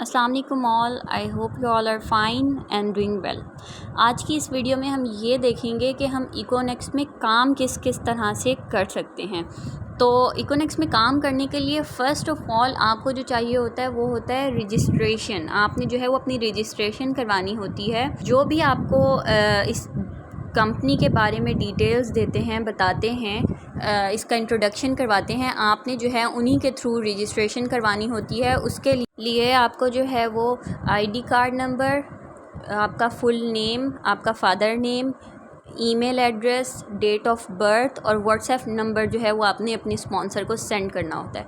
अस्सलाम वालेकुम all, I hope you all are fine and doing well. आज की इस वीडियो में हम ये देखेंगे कि हम इकोनेक्स में काम किस किस तरह से कर सकते हैं। तो इकोनेक्स में काम करने के लिए फ़र्स्ट ऑफ़ ऑल आपको जो चाहिए होता है वो होता है रजिस्ट्रेशन। आपने जो है वो अपनी रजिस्ट्रेशन करवानी होती है। जो भी आपको इस कंपनी के बारे में डिटेल्स देते हैं, बताते हैं, इसका इंट्रोडक्शन करवाते हैं, आपने जो है उन्हीं के थ्रू रजिस्ट्रेशन करवानी होती है। उसके लिए आपको जो है वो आईडी कार्ड नंबर, आपका फुल नेम, आपका father name, email address, date of birth और व्हाट्सएप नंबर जो है वो आपने अपने स्पॉन्सर को सेंड करना होता है।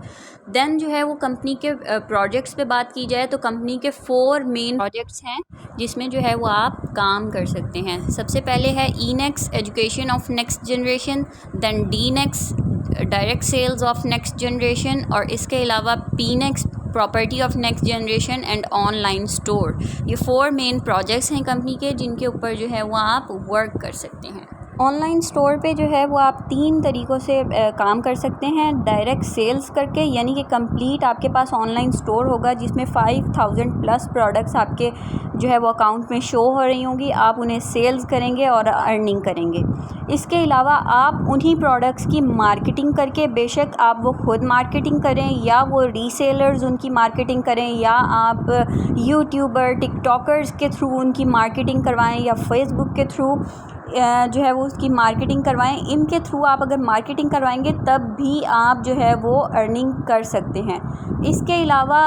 देन जो है वो कंपनी के प्रोजेक्ट्स पे बात की जाए तो कंपनी के 4 मेन प्रोजेक्ट्स हैं जिसमें जो है वो आप काम कर सकते हैं। सबसे पहले है ENEX education of next generation, then DNEX direct sales of next generation और इसके अलावा PNEX property of next generation and online store. ये 4 मेन प्रोजेक्ट्स हैं कंपनी के जिनके ऊपर जो है वो आप वर्क कर सकते हैं। ऑनलाइन स्टोर पे जो है वो आप 3 तरीक़ों से काम कर सकते हैं। डायरेक्ट सेल्स करके, यानी कि कंप्लीट आपके पास ऑनलाइन स्टोर होगा जिसमें 5000 प्लस प्रोडक्ट्स आपके जो है वो अकाउंट में शो हो रही होंगी। आप उन्हें सेल्स करेंगे और अर्निंग करेंगे। इसके अलावा आप उन्हीं प्रोडक्ट्स की मार्केटिंग करके, बेशक आप वो खुद मार्केटिंग करें या वो रीसेलर्स उनकी मार्केटिंग करें या आप यूट्यूबर टिकटॉकर्स के थ्रू उनकी मार्केटिंग करवाएं या फेसबुक के थ्रू जो है वो उसकी मार्केटिंग करवाएं। इनके थ्रू आप अगर मार्केटिंग करवाएंगे तब भी आप जो है वो अर्निंग कर सकते हैं। इसके अलावा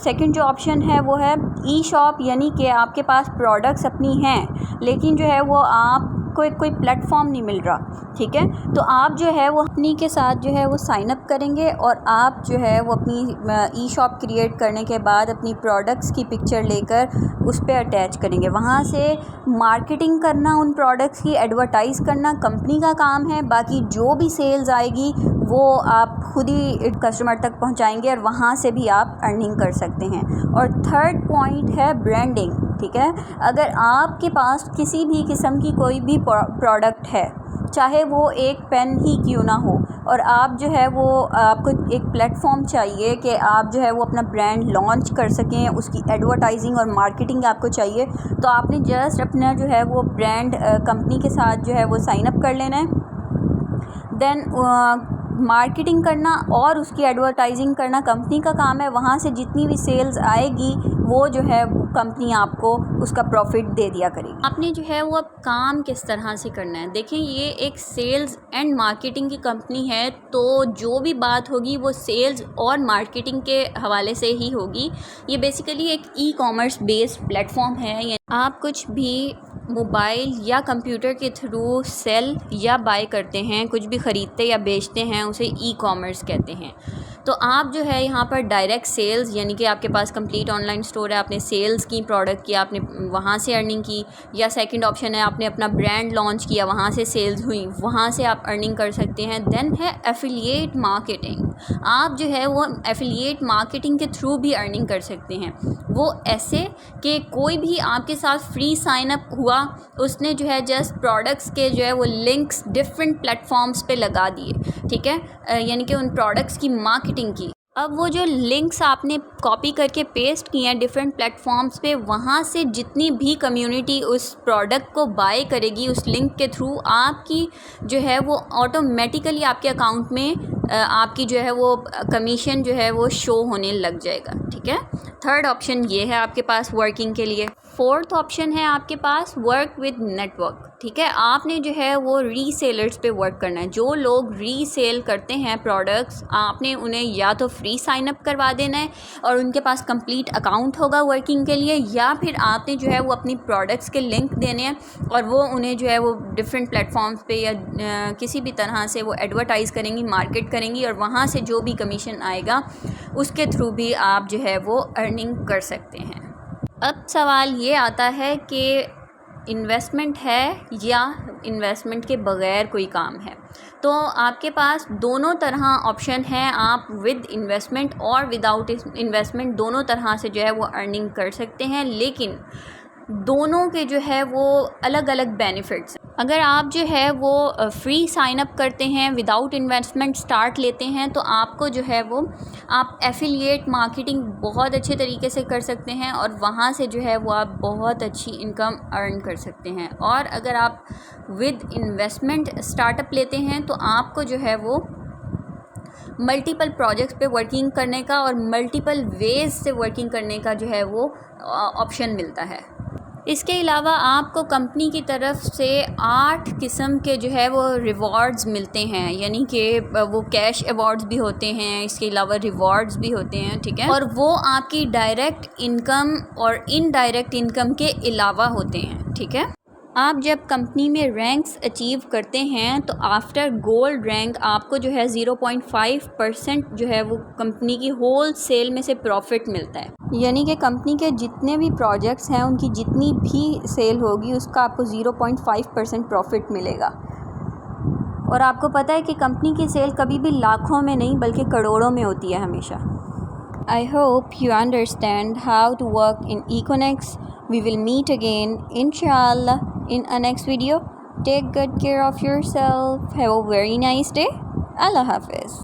सेकंड जो ऑप्शन है वो है ई शॉप, यानी कि आपके पास प्रोडक्ट्स अपनी हैं लेकिन जो है वो आपको कोई प्लेटफॉर्म नहीं मिल रहा, ठीक है। तो आप जो है वो अपनी के साथ जो है वो साइन अप करेंगे और आप जो है वो अपनी ई शॉप क्रिएट करने के बाद अपनी प्रोडक्ट्स की पिक्चर लेकर उस पर अटैच करेंगे। वहाँ से मार्केटिंग करना, उन प्रोडक्ट्स की एडवर्टाइज़ करना कंपनी का काम है। बाकी जो भी सेल्स आएगी वो आप खुद ही कस्टमर तक पहुंचाएंगे और वहाँ से भी आप अर्निंग कर सकते हैं। और थर्ड पॉइंट है ब्रांडिंग, ठीक है। अगर आपके पास किसी भी किस्म की कोई भी प्रोडक्ट है, चाहे वो एक पेन ही क्यों ना हो, और आप जो है वो आपको एक प्लेटफॉर्म चाहिए कि आप जो है वो अपना ब्रांड लॉन्च कर सकें, उसकी एडवर्टाइजिंग और मार्केटिंग आपको चाहिए, तो आपने जस्ट अपना जो है वो ब्रांड कंपनी के साथ जो है वो साइन अप कर लेना है। देन मार्केटिंग करना और उसकी एडवर्टाइजिंग करना कंपनी का काम है। वहाँ से जितनी भी सेल्स आएगी वो जो है कंपनी आपको उसका प्रॉफिट दे दिया करेगी। आपने जो है वो अब काम किस तरह से करना है, देखें ये एक सेल्स एंड मार्केटिंग की कंपनी है, तो जो भी बात होगी वो सेल्स और मार्केटिंग के हवाले से ही होगी। ये बेसिकली एक ई कॉमर्स बेस्ड प्लेटफॉर्म है। आप कुछ भी मोबाइल या कंप्यूटर के थ्रू सेल या बाय करते हैं, कुछ भी ख़रीदते या बेचते हैं, उसे ई कॉमर्स कहते हैं। तो आप जो है यहाँ पर डायरेक्ट सेल्स, यानी कि आपके पास कंप्लीट ऑनलाइन स्टोर है, आपने सेल्स की प्रोडक्ट की, आपने वहाँ से अर्निंग की, या सेकंड ऑप्शन है आपने अपना ब्रांड लॉन्च किया, वहाँ से सेल्स हुई, वहाँ से आप अर्निंग कर सकते हैं। देन है एफिलिएट मार्केटिंग। आप जो है वो एफिलिएट मार्केटिंग के थ्रू भी अर्निंग कर सकते हैं। वो ऐसे कि कोई भी आपके साथ फ्री साइन अप हुआ, उसने जो है जस्ट प्रोडक्ट्स के जो है वो लिंक्स डिफरेंट प्लेटफॉर्म्स पे लगा दिए, ठीक है, यानी कि उन प्रोडक्ट्स की मार्केटिंग की। अब वो जो लिंक्स आपने कॉपी करके पेस्ट किए हैं डिफरेंट प्लेटफॉर्म्स पे, वहाँ से जितनी भी कम्युनिटी उस प्रोडक्ट को बाय करेगी उस लिंक के थ्रू, आपकी जो है वो ऑटोमेटिकली आपके अकाउंट में आपकी जो है वो कमीशन जो है वो शो होने लग जाएगा, ठीक है। थर्ड ऑप्शन ये है आपके पास वर्किंग के लिए। फोर्थ ऑप्शन है आपके पास वर्क विद नेटवर्क, ठीक है। आपने जो है वो रीसेलर्स पे वर्क करना है। जो लोग रीसेल करते हैं प्रोडक्ट्स, आपने उन्हें या तो फ्री साइन अप करवा देना है और उनके पास कंप्लीट अकाउंट होगा वर्किंग के लिए, या फिर आपने जो है वो अपनी प्रोडक्ट्स के लिंक देने हैं और वो उन्हें जो है वो डिफरेंट प्लेटफॉर्म्स पे या किसी भी तरह से वो एडवर्टाइज़ करेंगी, मार्केट करेंगी, और वहाँ से जो भी कमीशन आएगा उसके थ्रू भी आप जो है वो अर्निंग कर सकते हैं। अब सवाल ये आता है कि इन्वेस्टमेंट है या इन्वेस्टमेंट के बग़ैर कोई काम है। तो आपके पास दोनों तरह ऑप्शन है। आप विद इन्वेस्टमेंट और विदाउट इन्वेस्टमेंट दोनों तरह से जो है वो अर्निंग कर सकते हैं, लेकिन दोनों के जो है वो अलग अलग बेनिफिट्स हैं। अगर आप जो है वो फ्री साइन अप करते हैं, विदाउट इन्वेस्टमेंट स्टार्ट लेते हैं, तो आपको जो है वो आप एफिलिएट मार्केटिंग बहुत अच्छे तरीके से कर सकते हैं और वहाँ से जो है वो आप बहुत अच्छी इनकम अर्न कर सकते हैं। और अगर आप विद इन्वेस्टमेंट स्टार्टअप लेते हैं तो आपको जो है वो मल्टीपल प्रोजेक्ट्स पे वर्किंग करने का और मल्टीपल वेज से वर्किंग करने का जो है वो ऑप्शन मिलता है। इसके अलावा आपको कंपनी की तरफ से 8 किस्म के जो है वो रिवॉर्ड्स मिलते हैं, यानी कि वो कैश अवार्ड्स भी होते हैं, इसके अलावा रिवॉर्ड्स भी होते हैं, ठीक है। और वो आपकी डायरेक्ट इनकम और इनडायरेक्ट इनकम के अलावा होते हैं, ठीक है। आप जब कंपनी में रैंक्स अचीव करते हैं तो आफ्टर गोल्ड रैंक आपको जो है 0.5% जो है वो कंपनी की होल सेल में से प्रॉफिट मिलता है, यानी कि कंपनी के जितने भी प्रोजेक्ट्स हैं उनकी जितनी भी सेल होगी उसका आपको 0.5% प्रॉफिट मिलेगा। और आपको पता है कि कंपनी की सेल कभी भी लाखों में नहीं बल्कि करोड़ों में होती है हमेशा। I hope you understand how to work in Econex. We will meet again, inshallah, in a next video. Take good care of yourself. Have a very nice day. Allah Hafiz.